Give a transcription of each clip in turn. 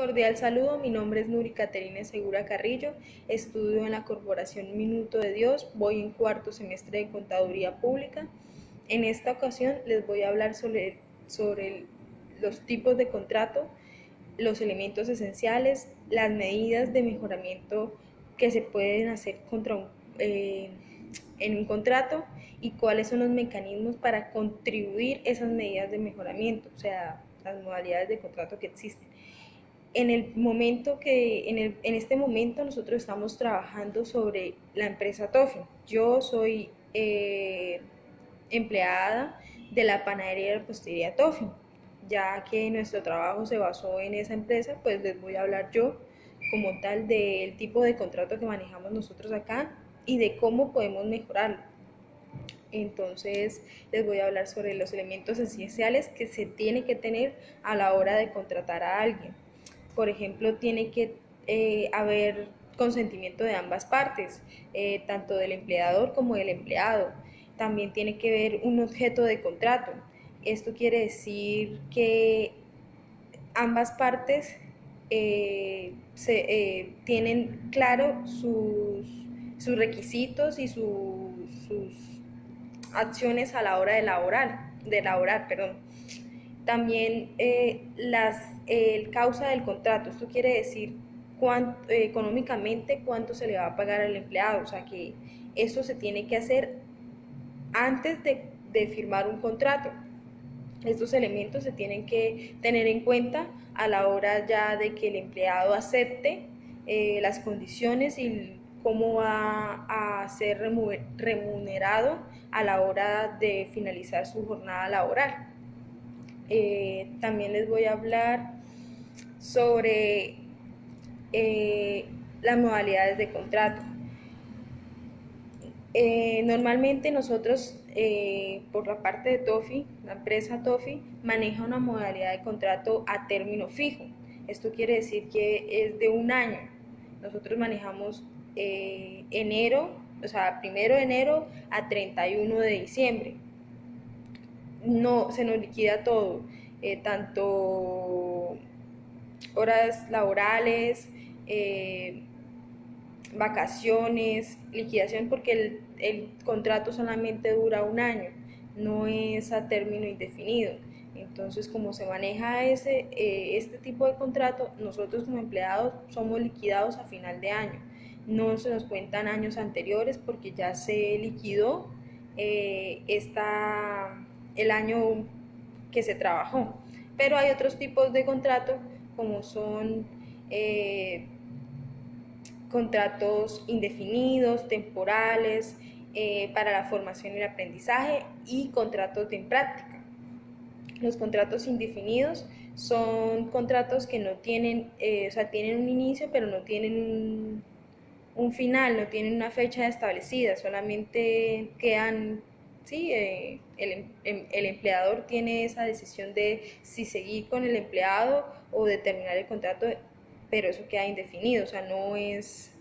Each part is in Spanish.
Cordial saludo, mi nombre es Nuri Caterina Segura Carrillo, estudio en la Corporación Minuto de Dios, voy en cuarto semestre de Contaduría Pública. En esta ocasión les voy a hablar sobre los tipos de contrato, los elementos esenciales, las medidas de mejoramiento que se pueden hacer en un contrato y cuáles son los mecanismos para contribuir esas medidas de mejoramiento, o sea, las modalidades de contrato que existen. En este momento nosotros estamos trabajando sobre la empresa Tofi. Yo soy empleada de la panadería y repostería Tofi. Ya que nuestro trabajo se basó en esa empresa, pues les voy a hablar yo como tal del tipo de contrato que manejamos nosotros acá y de cómo podemos mejorarlo. Entonces les voy a hablar sobre los elementos esenciales que se tiene que tener a la hora de contratar a alguien. Por ejemplo, tiene que haber consentimiento de ambas partes, tanto del empleador como del empleado. También tiene que haber un objeto de contrato. Esto quiere decir que ambas partes tienen claro sus requisitos y sus acciones a la hora de elaborar, perdón. También el causa del contrato, esto quiere decir económicamente cuánto se le va a pagar al empleado, o sea que eso se tiene que hacer antes de firmar un contrato. Estos elementos se tienen que tener en cuenta a la hora ya de que el empleado acepte las condiciones y cómo va a ser remunerado a la hora de finalizar su jornada laboral. También les voy a hablar sobre las modalidades de contrato. Normalmente nosotros, por la parte de Tofi, la empresa Tofi maneja una modalidad de contrato a término fijo. Esto quiere decir que es de un año. Nosotros manejamos enero, o sea, 1 de enero a 31 de diciembre. No, se nos liquida todo, tanto horas laborales, vacaciones, liquidación, porque el contrato solamente dura un año, no es a término indefinido. Entonces, como se maneja este tipo de contrato, nosotros como empleados somos liquidados a final de año. No se nos cuentan años anteriores porque ya se liquidó el año que se trabajó. Pero hay otros tipos de contrato como son contratos indefinidos, temporales, para la formación y el aprendizaje y contratos de práctica. Los contratos indefinidos son contratos que no tienen, o sea, tienen un inicio pero no tienen un final, no tienen una fecha establecida, solamente quedan, sí, el empleador tiene esa decisión de si seguir con el empleado o de terminar el contrato, pero eso queda indefinido, o sea, no es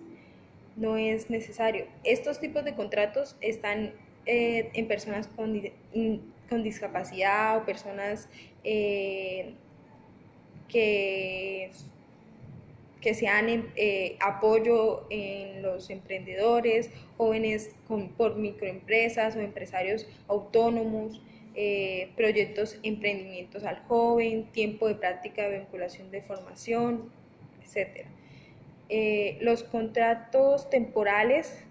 necesario. Estos tipos de contratos están en personas con discapacidad o personas que sean apoyo en los emprendedores, jóvenes por microempresas o empresarios autónomos, proyectos, emprendimientos al joven, tiempo de práctica, vinculación de formación, etc. Los contratos temporales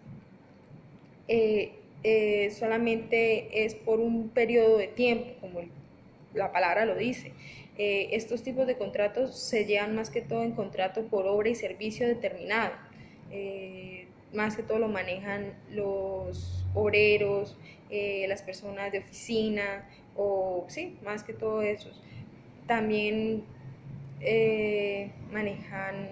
solamente es por un periodo de tiempo, como la palabra lo dice. Estos tipos de contratos se llevan más que todo en contrato por obra y servicio determinado. Más que todo lo manejan los obreros, las personas de oficina, o sí, más que todo esos. También manejan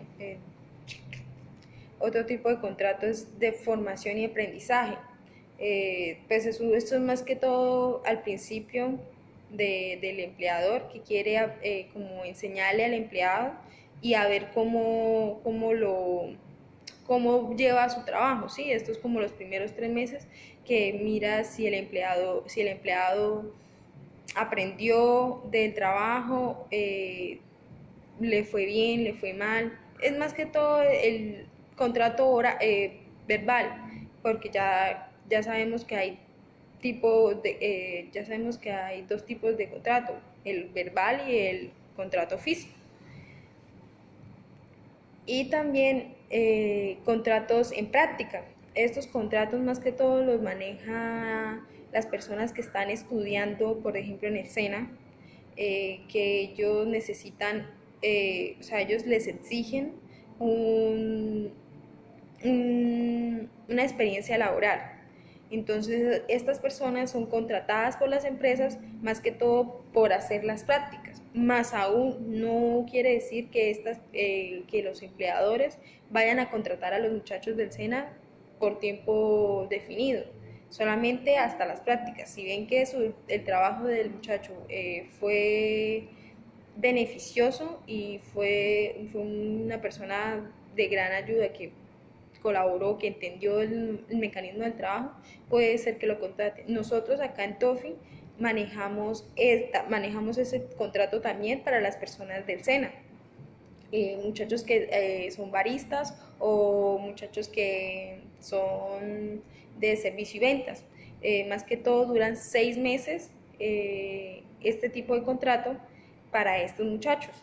otro tipo de contratos de formación y aprendizaje. Pues esto es más que todo al principio del empleador, que quiere como enseñarle al empleado y a ver cómo lleva su trabajo, ¿sí? Esto es como los primeros 3 meses que mira si el empleado aprendió del trabajo, le fue bien, le fue mal. Es más que todo el contrato verbal, porque ya sabemos que hay ya sabemos que hay dos tipos de contrato, el verbal y el contrato físico. Y también contratos en práctica. Estos contratos más que todo los maneja las personas que están estudiando, por ejemplo, en el SENA, que ellos necesitan, o sea, ellos les exigen un, una experiencia laboral. Entonces, estas personas son contratadas por las empresas más que todo por hacer las prácticas. Más aún, no quiere decir que los empleadores vayan a contratar a los muchachos del SENA por tiempo definido, solamente hasta las prácticas. Si ven que el trabajo del muchacho fue beneficioso y fue una persona de gran ayuda que colaboró, que entendió el mecanismo del trabajo, puede ser que lo contrate. Nosotros acá en TOFI manejamos ese contrato también para las personas del SENA. Muchachos que son baristas o muchachos que son de servicio y ventas. Más que todo duran 6 meses este tipo de contrato para estos muchachos.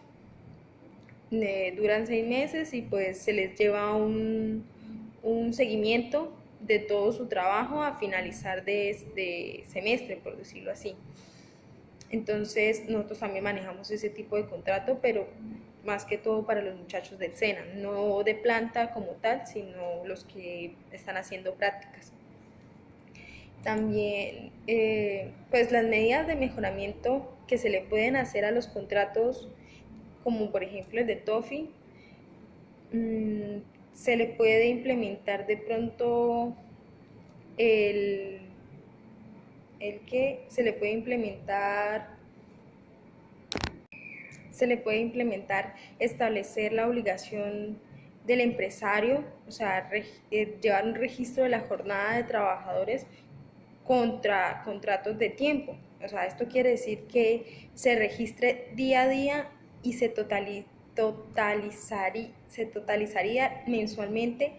Duran 6 meses y pues se les lleva un seguimiento de todo su trabajo a finalizar de semestre, por decirlo así. Entonces nosotros también manejamos ese tipo de contrato, pero más que todo para los muchachos del SENA, no de planta como tal, sino los que están haciendo prácticas. También, pues las medidas de mejoramiento que se le pueden hacer a los contratos, como por ejemplo el de TOFI, se le puede implementar de pronto el que se le puede implementar establecer la obligación del empresario, o sea, llevar un registro de la jornada de trabajadores contra contratos de tiempo. O sea, esto quiere decir que se registre día a día y se totalizaría mensualmente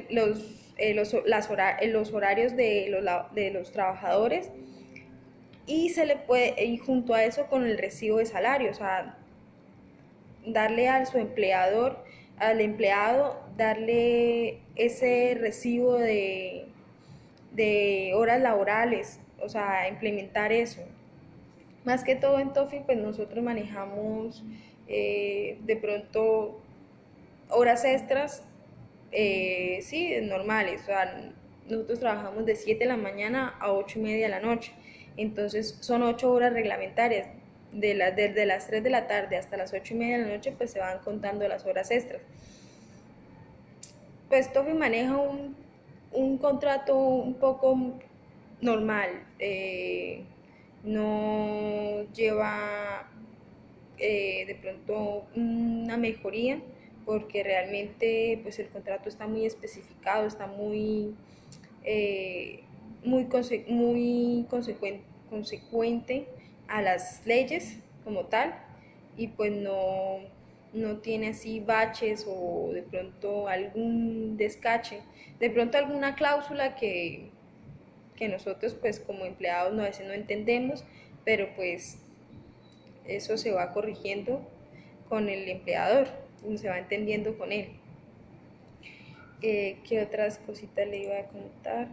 los horarios de los trabajadores, y junto a eso con el recibo de salario, o sea, darle a su empleador, al empleado, darle ese recibo de horas laborales, o sea, implementar eso. Más que todo en TOFI, pues nosotros manejamos de pronto horas extras, sí, normales, o sea, nosotros trabajamos de 7 de la mañana a 8:30 de la noche, entonces son 8 horas reglamentarias, desde las 3 de la tarde hasta las 8:30 de la noche, pues se van contando las horas extras. Pues TOFI maneja un contrato un poco normal, no lleva de pronto una mejoría, porque realmente pues el contrato está muy especificado, está muy consecuente a las leyes como tal, y pues no tiene así baches o de pronto algún descache, de pronto alguna cláusula que nosotros pues como empleados a veces no entendemos, pero pues eso se va corrigiendo con el empleador, se va entendiendo con él. ¿Qué otras cositas le iba a contar?